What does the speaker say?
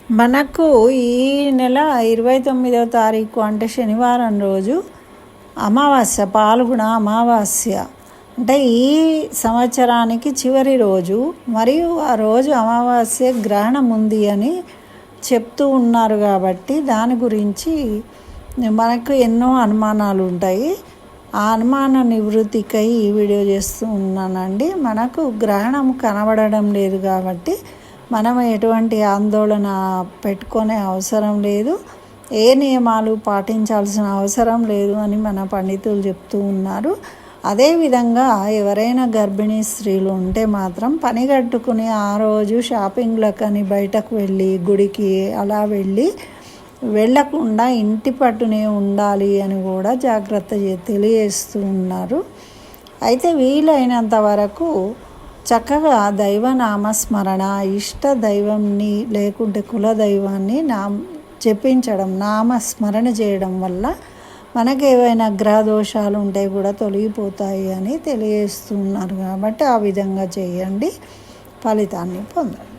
మనకు ఈ నెల 29వ తారీఖు అంటే శనివారం రోజు అమావాస్య, పాల్గొన అమావాస్య. అంటే ఈ సంవత్సరానికి చివరి రోజు, మరియు ఆ రోజు అమావాస్య గ్రహణం ఉంది అని చెప్తూ ఉన్నారు. కాబట్టి దాని గురించి మనకు ఎన్నో అనుమానాలు ఉంటాయి. ఆ అనుమాన నివృత్తికై ఈ వీడియో చేస్తూ ఉన్నానండి. మనకు గ్రహణం కనబడడం లేదు కాబట్టి మనం ఎటువంటి ఆందోళన పెట్టుకునే అవసరం లేదు, ఏ నియమాలు పాటించాల్సిన అవసరం లేదు అని మన పండితులు చెప్తూ ఉన్నారు. అదేవిధంగా ఎవరైనా గర్భిణీ స్త్రీలు ఉంటే మాత్రం పని కట్టుకుని ఆ రోజు షాపింగ్లకని బయటకు వెళ్ళి గుడికి అలా వెళ్ళకుండా ఇంటి పట్టునే ఉండాలి అని కూడా జాగ్రత్త తెలియజేస్తూ ఉన్నారు. అయితే వీలైనంత వరకు చక్కగా దైవనామస్మరణ, ఇష్ట దైవంని లేకుంటే కులదైవాన్ని జపించడం, నామస్మరణ చేయడం వల్ల మనకు ఏవైనా గ్రహ దోషాలు ఉంటే కూడా తొలగిపోతాయి అని తెలియజేస్తున్నారు. కాబట్టి ఆ విధంగా చేయండి, ఫలితాన్ని పొందండి.